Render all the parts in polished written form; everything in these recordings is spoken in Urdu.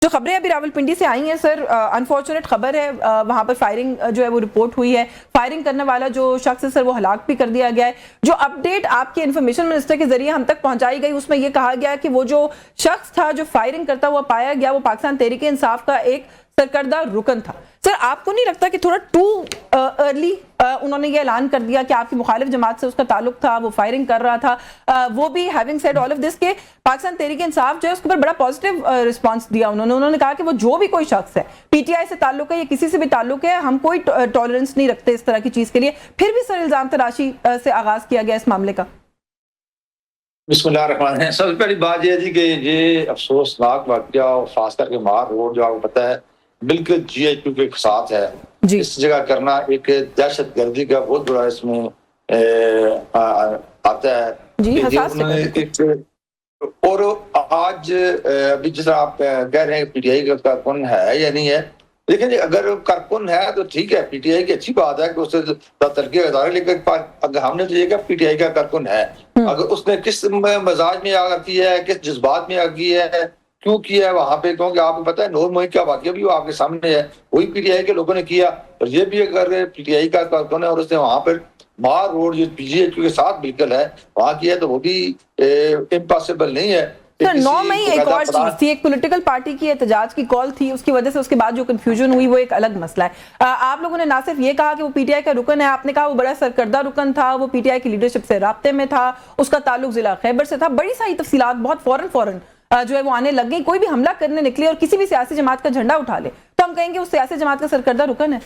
جو خبریں ابھی راولپنڈی سے آئی ہیں سر، انفارچونیٹ خبر ہے، وہاں پر فائرنگ جو ہے وہ رپورٹ ہوئی ہے، فائرنگ کرنے والا جو شخص ہے سر وہ ہلاک بھی کر دیا گیا ہے۔ جو اپڈیٹ آپ کے انفارمیشن منسٹر کے ذریعے ہم تک پہنچائی گئی اس میں یہ کہا گیا کہ وہ جو شخص تھا جو فائرنگ کرتا ہوا پایا گیا وہ پاکستان تحریک انصاف کا ایک سرکردہ رکن تھا۔ سر آپ کو نہیں لگتا کہ تھوڑا ٹو ارلی انہوں نے یہ اعلان کر دیا کہ آپ کی مخالف جماعت سے اس کا تعلق تھا، وہ فائرنگ کر رہا تھا، وہ بھی having said all of this کہ پاکستان تحریک انصاف جو ہے اس کے اوپر بڑا پازیٹیو رسپانس دیا انہوں نے کہا کہ وہ جو بھی کوئی شخص ہے، پی ٹی آئی سے تعلق ہے یا کسی سے بھی تعلق ہے، ہم کوئی ٹالرنس نہیں رکھتے اس طرح کی چیز کے لیے۔ پھر بھی سر الزام تراشی سے آغاز کیا گیا اس معاملے کا۔ بسم اللہ الرحمن الرحیم۔ سب سے پہلی بات یہ تھی کہ یہ افسوسناک واقعہ اور خاص کر کے مار روڈ جو آپ کو پتہ ہے بالکل جی ایچ کیو کے ساتھ ہے، اس جگہ کرنا ایک دہشت گردی کا بہت بڑا اس میں آتا ہے۔ اور آج ابھی جس طرح آپ کہہ رہے ہیں کہ پی ٹی آئی کا کارکن ہے یا نہیں ہے، لیکن اگر کارکن ہے تو ٹھیک ہے، پی ٹی آئی کی اچھی بات ہے کہ اس سے ترقی ادارہ، لیکن اگر ہم نے تو یہ کہا پی ٹی آئی کا کارکن ہے، اگر اس نے کس مزاج میں آ کی ہے، کس جذبات میں آ کی ہے، کیوں کیا ہے وہاں پہ، کیونکہ آپ کو پتا ہے نور محی کا واقعہ بھی وہ آپ کے سامنے ہے، وہی پی ٹی آئی کے لوگوں نے کیا، اور یہ بھی اگر پی ٹی آئی کا کارکن ہے اور اس نے وہاں پر مار روڈ جو پی جی ایچ کے ساتھ بالکل ہے وہاں کی ہے تو وہ بھی امپاسبل نہیں ہے۔ سر 9 مئی ایک اور چیز تھی، ایک پولیٹیکل پارٹی کی احتجاج کی کال تھی، اس کی وجہ سے اس کے بعد جو کنفیوژن ہوئی وہ ایک الگ مسئلہ ہے۔ آپ لوگوں نے نہ صرف یہ کہا کہ وہ پی ٹی آئی کا رکن ہے، آپ نے کہا وہ بڑا سرکردہ رکن تھا، وہ پی ٹی آئی کی لیڈرشپ سے رابطے میں تھا، اس کا تعلق ضلع خیبر سے تھا، بڑی ساری تفصیلات بہت فوراً جو ہے وہ آنے لگ گئی۔ کوئی بھی حملہ کرنے نکلے اور کسی بھی سیاسی جماعت کا جھنڈا اٹھا لے تو ہم کہیں گے اس سیاسی جماعت کا سرکردہ رکن ہے۔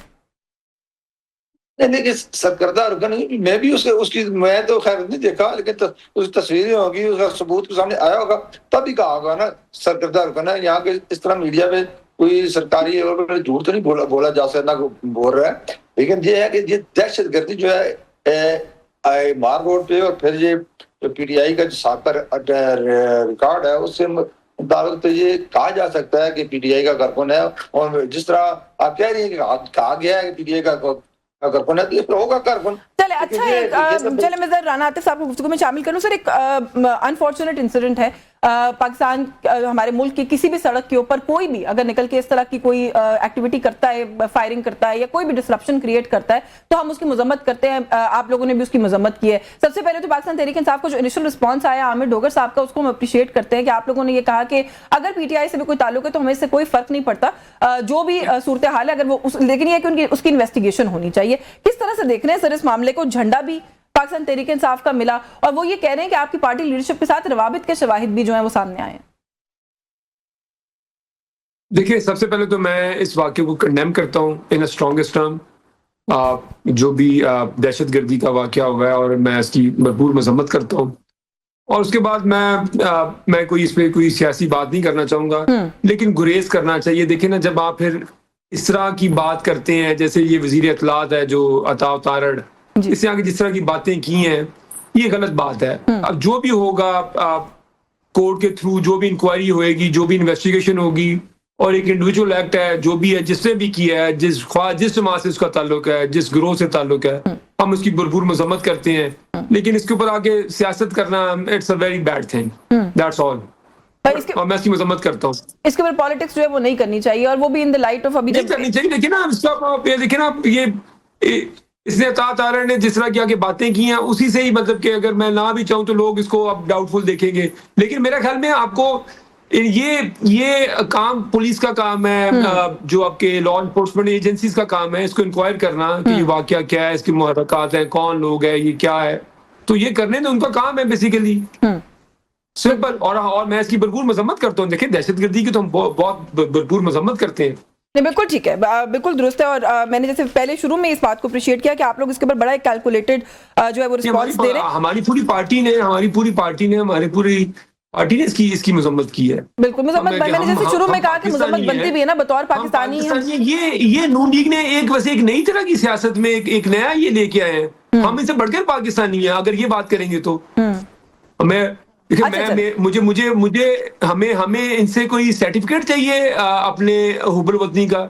نہیں، سرکردہ رکن میں بھی اس کی میں تو خیر نہیں دیکھا، لیکن اس تصویریں ہوگی، اس کا ثبوت کے سامنے آیا ہوگا تب ہی کہا ہوگا نا سرکردہ رکن ہے۔ یہاں کے اس طرح میڈیا پہ کوئی سرکاری جھوٹ تو نہیں بولا جا سکتا، بول رہا ہے، لیکن یہ ہے کہ یہ دہشت گردی جو ہے مار روڈ پہ، اور پھر یہ پی ٹی آئی کا جو سابقہ ریکارڈ ہے اس سے مطابق تو یہ کہا جا سکتا ہے کہ پی ٹی آئی کا کارکن ہے، اور جس طرح آپ کہہ رہی ہیں کہ کہا گیا ہے کہ پی ٹی آئی کا کارکن ہے تو یہ ہوگا کارکن۔ چلے اچھا، چلے میں ذرا رانا عاطف صاحب کو گفتگو میں شامل کروں۔ سر ایک انفارچونیٹ انسیڈنٹ ہے پاکستان، ہمارے ملک کی کسی بھی سڑک کے اوپر کوئی بھی اگر نکل کے اس طرح کی کوئی ایکٹیویٹی کرتا ہے، فائرنگ کرتا ہے یا کوئی بھی ڈسرپشن کریٹ کرتا ہے تو ہم اس کی مذمت کرتے ہیں، آپ لوگوں نے بھی اس کی مذمت کی ہے۔ سب سے پہلے تو پاکستان تحریک انصاف کو جو انیشل رسپانس آیا عامر ڈوگر صاحب کا، اس کو ہم اپریشیٹ کرتے ہیں کہ آپ لوگوں نے یہ کہا کہ اگر پی ٹی آئی سے بھی کوئی تعلق ہے تو ہمیں اس سے کوئی فرق نہیں پڑتا، جو بھی صورتحال ہے اگر وہ لیکن یہ کہ اس کی انویسٹیگیشن ہونی چاہیے۔ کس طرح سے دیکھ رہے ہیں سر اس معاملے کو؟ جھنڈا بھی پاکستان تحریک انصاف کا ملا اور وہ یہ کہہ رہے ہیں کہ آپ کی پارٹی لیڈرشپ کے ساتھ روابط کے شواہد بھی جو ہیں وہ سامنے آئے ہیں۔ دیکھیں، سب سے پہلے تو میں اس واقعے کو کنڈیم کرتا ہوں ان اسٹرانگسٹ ٹرم، جو بھی دہشت گردی کا واقعہ ہوا ہے، اور میں اس کی بھرپور مذمت کرتا ہوں، اور اس کے بعد میں کوئی اس پہ کوئی سیاسی بات نہیں کرنا چاہوں گا، لیکن گریز کرنا چاہیے۔ دیکھیں نا، جب آپ پھر اس طرح کی بات کرتے ہیں، جیسے یہ وزیر اطلاعات ہے جو عطا تارڑ، اس طرح کی جس طرح کی باتیں کی ہیں، یہ غلط بات ہے۔ اب جو بھی ہوگا کورٹ کے تھرو، جو بھی انکوائری ہوئے گی، جو بھی انویسٹیگیشن ہوگی، اور ایک انڈیویجول ایکٹ ہے، جو بھی ہے، جس نے بھی کیا ہے، جس جماعت سے اس کا تعلق ہے، جس گروہ سے تعلق ہے، ہم اس کی بھرپور مذمت کرتے ہیں، لیکن اس کے اوپر آگے سیاست کرنا it's a very bad thing, that's all, اور میں اس کی مذمت کرتا ہوں۔ اس کے اوپر پالیٹکس جو ہے وہ نہیں کرنی چاہیے، اور وہ بھی ان دی لائٹ آف ابھی نہیں کرنی چاہیے۔ لیکن نا یہ اس نے عطا تارڑ نے جس طرح کی آگے باتیں کی ہیں اسی سے ہی، مطلب کہ اگر میں نہ بھی چاہوں تو لوگ اس کو اب ڈاؤٹ فل دیکھیں گے، لیکن میرے خیال میں آپ کو یہ کام پولیس کا کام ہے، جو آپ کے لا انفورسمنٹ ایجنسیز کا کام ہے، اس کو انکوائر کرنا کہ یہ واقعہ کیا ہے، اس کے محرکات ہیں، کون لوگ ہیں، یہ کیا ہے، تو یہ کرنے تو ان کا کام ہے بیسیکلی، سمپل۔ اور میں اس کی بھرپور مذمت کرتا ہوں۔ دیکھیں، دہشت گردی کی تو ہم بہت بھرپور مذمت کرتے ہیں۔ نہیں، بالکل ٹھیک ہے، بالکل درست ہے، اور میں نے جیسے پہلے شروع میں اس بات کو اپریشیٹ کیا کہ آپ لوگ اس کے اوپر بڑا ایک کیلکولیٹڈ جو ہے وہ رسپانس دے رہے ہیں۔ ہماری پوری پارٹی نے اس کی مذمت کی ہے۔ بالکل مذمت، میں نے جیسے شروع میں کہا کہ مذمت بنتی بھی ہے نا بطور پاکستانی۔ یہ نون لیگ نے ایک نئی طرح کی سیاست میں ایک نیا یہ لے کے آئے ہیں، ہم ان سے بڑھ کر پاکستانی ہیں اگر یہ بات کریں گے تو۔ ہمیں ان سے کوئی سرٹیفکیٹ چاہیے اپنے حب الوطنی کا؟